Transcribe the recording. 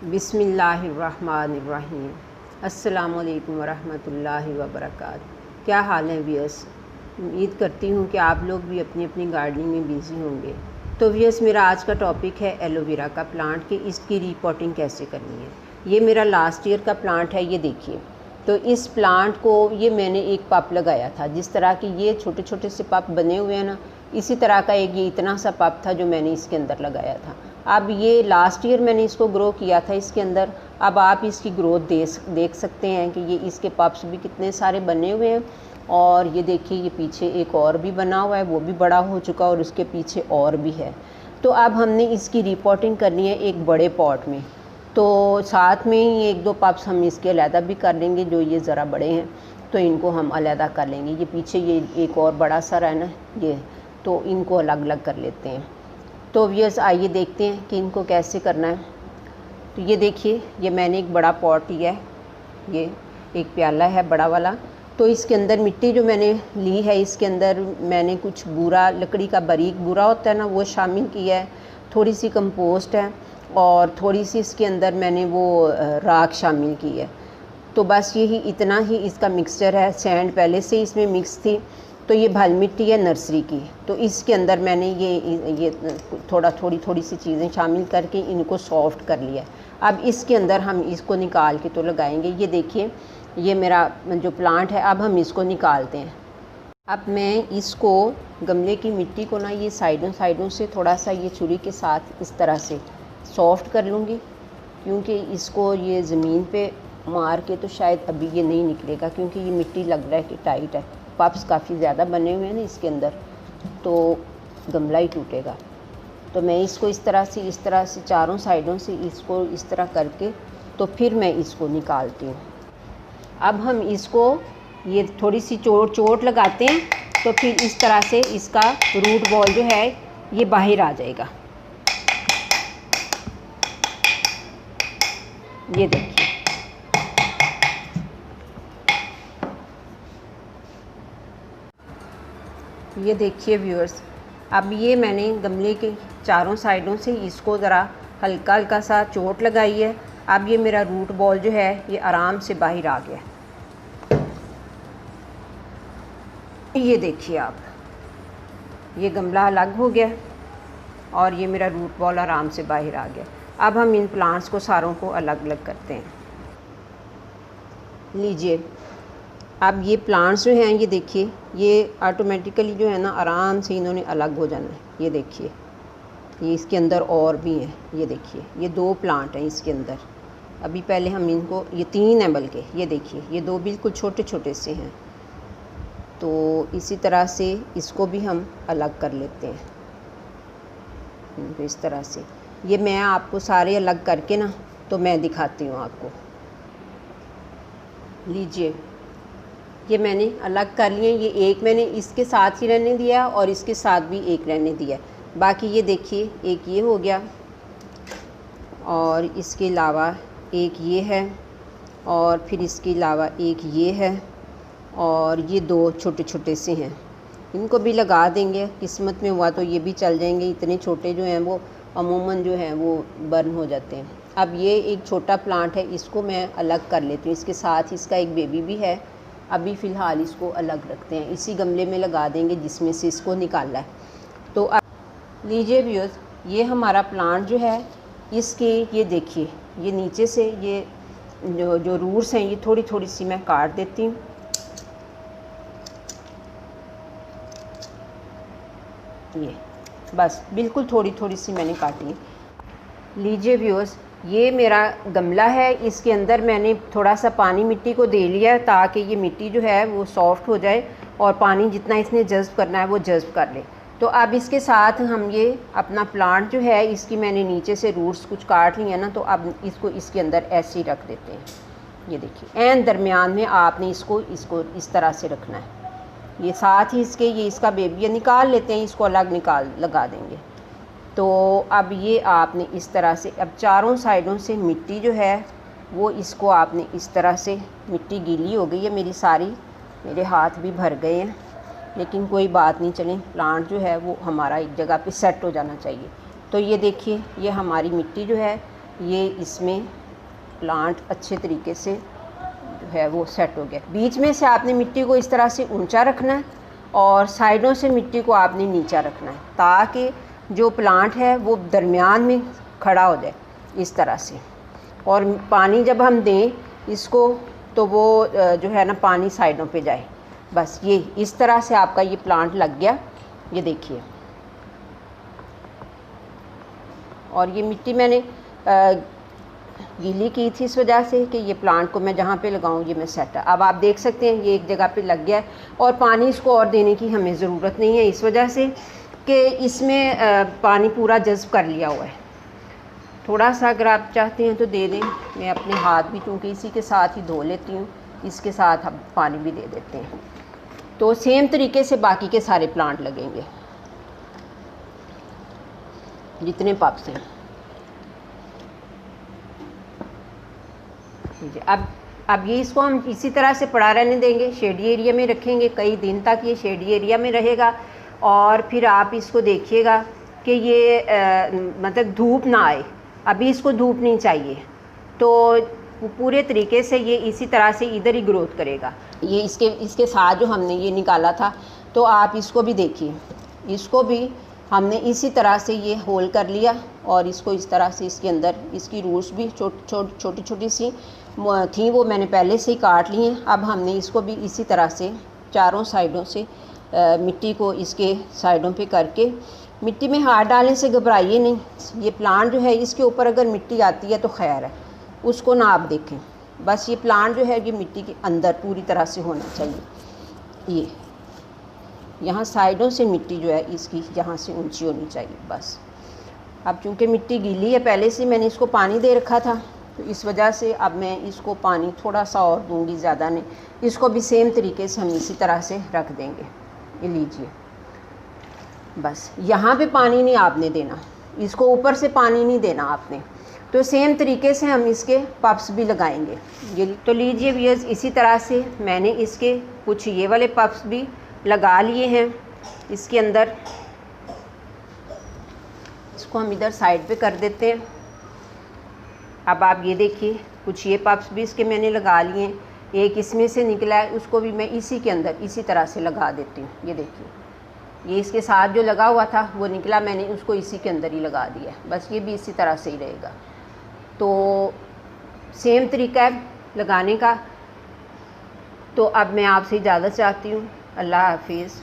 बिस्मिल्लाहिर्रहमानिर्रहीम। अस्सलामुअलैकुम वरहमतुल्लाहि वबरकातुहू। क्या हाल है व्यूअर्स? उम्मीद करती हूँ कि आप लोग भी अपनी अपनी गार्डनिंग में बिज़ी होंगे। तो व्यूअर्स, मेरा आज का टॉपिक है एलोवेरा का प्लांट कि इसकी रीपॉटिंग कैसे करनी है। ये मेरा लास्ट ईयर का प्लांट है, ये देखिए। तो इस प्लांट को ये मैंने एक पप लगाया था, जिस तरह की ये छोटे छोटे से पप बने हुए हैं ना, इसी तरह का एक ये इतना सा पप था जो मैंने इसके अंदर लगाया था। अब ये लास्ट ईयर मैंने इसको ग्रो किया था इसके अंदर। अब आप इसकी ग्रोथ देख सकते हैं कि ये इसके पप्स भी कितने सारे बने हुए हैं। और ये देखिए, ये पीछे एक और भी बना हुआ है, वो भी बड़ा हो चुका और उसके पीछे और भी है। तो अब हमने इसकी रिपोर्टिंग करनी है एक बड़े पॉट में। तो साथ में ही एक दो पप्स हम इसके अलहदा भी कर लेंगे, जो ये ज़रा बड़े हैं तो इनको हम अलहदा कर लेंगे। ये पीछे ये एक और बड़ा सा है ना, ये तो इनको अलग अलग कर लेते हैं। तो व्यूअर्स, आइए देखते हैं कि इनको कैसे करना है। तो ये देखिए, ये मैंने एक बड़ा पॉट लिया है, ये एक प्याला है बड़ा वाला। तो इसके अंदर मिट्टी जो मैंने ली है, इसके अंदर मैंने कुछ बूरा, लकड़ी का बारीक बूरा होता है ना, वो शामिल किया है। थोड़ी सी कंपोस्ट है और थोड़ी सी इसके अंदर मैंने वो राख शामिल की है। तो बस यही इतना ही इसका मिक्सचर है। सैंड पहले से इसमें मिक्स थी। तो ये भल मिट्टी है नर्सरी की। तो इसके अंदर मैंने ये थोड़ी सी चीज़ें शामिल करके इनको सॉफ्ट कर लिया। अब इसके अंदर हम इसको निकाल के तो लगाएंगे। ये देखिए, ये मेरा जो प्लांट है, अब हम इसको निकालते हैं। अब मैं इसको गमले की मिट्टी को ना, ये साइडों से थोड़ा सा ये छुरी के साथ इस तरह से सॉफ्ट कर लूँगी, क्योंकि इसको ये ज़मीन पे मार के तो शायद अभी ये नहीं निकलेगा, क्योंकि ये मिट्टी लग रहा है कि टाइट है। पप्स काफ़ी ज़्यादा बने हुए हैं ना इसके अंदर, तो गमला ही टूटेगा। तो मैं इसको इस तरह से चारों साइडों से इसको इस तरह करके तो फिर मैं इसको निकालती हूँ। अब हम इसको ये थोड़ी सी चोट लगाते हैं, तो फिर इस तरह से इसका रूट बॉल जो है ये बाहर आ जाएगा। ये देखिए, ये देखिए व्यूअर्स, अब ये मैंने गमले के चारों साइडों से इसको ज़रा हल्का हल्का सा चोट लगाई है। अब ये मेरा रूट बॉल जो है ये आराम से बाहर आ गया। ये देखिए आप, ये गमला अलग हो गया और ये मेरा रूट बॉल आराम से बाहर आ गया। अब हम इन प्लांट्स को सारों को अलग अलग करते हैं। लीजिए, अब ये प्लांट्स जो हैं, ये देखिए, ये ऑटोमेटिकली जो है ना आराम से इन्होंने अलग हो जाना है। ये देखिए, ये इसके अंदर और भी हैं। ये देखिए, ये दो प्लांट हैं इसके अंदर। अभी पहले हम इनको, ये तीन हैं बल्कि, ये देखिए, ये दो बिल्कुल छोटे छोटे से हैं। तो इसी तरह से इसको भी हम अलग कर लेते हैं। तो इस तरह से ये मैं आपको सारे अलग करके ना तो मैं दिखाती हूँ आपको। लीजिए, ये मैंने अलग कर लिए। ये एक मैंने इसके साथ ही रहने दिया और इसके साथ भी एक रहने दिया। बाकी ये देखिए, एक ये हो गया और इसके अलावा एक ये है और फिर इसके अलावा एक ये है और ये दो छोटे छोटे से हैं। इनको भी लगा देंगे, किस्मत में हुआ तो ये भी चल जाएंगे। इतने छोटे जो हैं वो अमूमन जो हैं वो बर्न हो जाते हैं। अब ये एक छोटा प्लांट है, इसको मैं अलग कर लेती हूँ। इसके साथ इसका एक बेबी भी है। अभी फ़िलहाल इसको अलग रखते हैं, इसी गमले में लगा देंगे जिसमें से इसको निकाला है। तो अब लीजिए व्यूअर्स, ये हमारा प्लांट जो है, इसके ये देखिए, ये नीचे से ये जो रूट्स हैं ये थोड़ी थोड़ी सी मैं काट देती हूँ। ये बस बिल्कुल थोड़ी थोड़ी सी मैंने काटी है। लीजिए व्यूअर्स, ये मेरा गमला है, इसके अंदर मैंने थोड़ा सा पानी मिट्टी को दे लिया है ताकि ये मिट्टी जो है वो सॉफ्ट हो जाए और पानी जितना इसने जज़्ब करना है वो जज़्ब कर ले। तो अब इसके साथ हम ये अपना प्लांट जो है, इसकी मैंने नीचे से रूट्स कुछ काट लिए ना, तो अब इसको इसके अंदर ऐसे ही रख देते हैं। ये देखिए, एन दरमियान में आपने इसको इस तरह से रखना है। ये साथ ही इसके ये इसका बेबी निकाल लेते हैं, इसको अलग लगा देंगे। तो अब ये आपने इस तरह से, अब चारों साइडों से मिट्टी जो है वो इसको आपने इस तरह से, मिट्टी गीली हो गई है मेरी सारी, मेरे हाथ भी भर गए हैं, लेकिन कोई बात नहीं, चलें, प्लांट जो है वो हमारा एक जगह पे सेट हो जाना चाहिए। तो ये देखिए, ये हमारी मिट्टी जो है ये इसमें प्लांट अच्छे तरीके से जो है वो सेट हो गया। बीच में से आपने मिट्टी को इस तरह से ऊंचा रखना है और साइडों से मिट्टी को आपने नीचा रखना है, ताकि जो प्लांट है वो दरमियान में खड़ा हो जाए इस तरह से। और पानी जब हम दें इसको तो वो जो है ना पानी साइडों पे जाए। बस ये इस तरह से आपका ये प्लांट लग गया, ये देखिए। और ये मिट्टी मैंने गीली की थी इस वजह से कि ये प्लांट को मैं जहाँ पे लगाऊँ ये मैं सेट है। अब आप देख सकते हैं ये एक जगह पे लग गया है और पानी इसको और देने की हमें ज़रूरत नहीं है, इस वजह से कि इसमें पानी पूरा जज़्ब कर लिया हुआ है। थोड़ा सा अगर आप चाहते हैं तो दे दें। मैं अपने हाथ भी चूँकि इसी के साथ ही धो लेती हूँ, इसके साथ हम पानी भी दे देते हैं। तो सेम तरीके से बाकी के सारे प्लांट लगेंगे जितने पप्स हैं। अब ये इसको हम इसी तरह से पड़ा रहने देंगे, शेडी एरिया में रखेंगे। कई दिन तक ये शेडी एरिया में रहेगा और फिर आप इसको देखिएगा कि ये मतलब धूप ना आए। अभी इसको धूप नहीं चाहिए, तो पूरे तरीके से ये इसी तरह से इधर ही ग्रोथ करेगा। ये इसके साथ जो हमने ये निकाला था, तो आप इसको भी देखिए, इसको भी हमने इसी तरह से ये होल कर लिया और इसको इस तरह से इसके अंदर इसकी रूट्स भी छोटी छोटी सी थी, वो मैंने पहले से ही काट ली हैं। अब हमने इसको भी इसी तरह से चारों साइडों से मिट्टी को इसके साइडों पे करके, मिट्टी में हाथ डालने से घबराइए नहीं। ये प्लांट जो है इसके ऊपर अगर मिट्टी आती है तो खैर है, उसको ना आप देखें। बस ये प्लांट जो है ये मिट्टी के अंदर पूरी तरह से होना चाहिए। ये यहाँ साइडों से मिट्टी जो है इसकी यहाँ से ऊंची होनी चाहिए बस। अब चूँकि मिट्टी गीली है, पहले से मैंने इसको पानी दे रखा था, तो इस वजह से अब मैं इसको पानी थोड़ा सा और दूंगी, ज़्यादा नहीं। इसको भी सेम तरीके से हम इसी तरह से रख देंगे। ये लीजिए, बस यहाँ पे पानी नहीं आपने देना, इसको ऊपर से पानी नहीं देना आपने। तो सेम तरीके से हम इसके पप्स भी लगाएंगे। ये तो लीजिए व्यूअर्स, इसी तरह से मैंने इसके कुछ ये वाले पप्स भी लगा लिए हैं इसके अंदर। इसको हम इधर साइड पे कर देते हैं। अब आप ये देखिए, कुछ ये पप्स भी इसके मैंने लगा लिए हैं। एक इसमें से निकला है, उसको भी मैं इसी के अंदर इसी तरह से लगा देती हूँ। ये देखिए, ये इसके साथ जो लगा हुआ था वो निकला, मैंने उसको इसी के अंदर ही लगा दिया। बस ये भी इसी तरह से ही रहेगा। तो सेम तरीका है लगाने का। तो अब मैं आपसे इजाज़त चाहती हूँ। अल्लाह हाफिज़।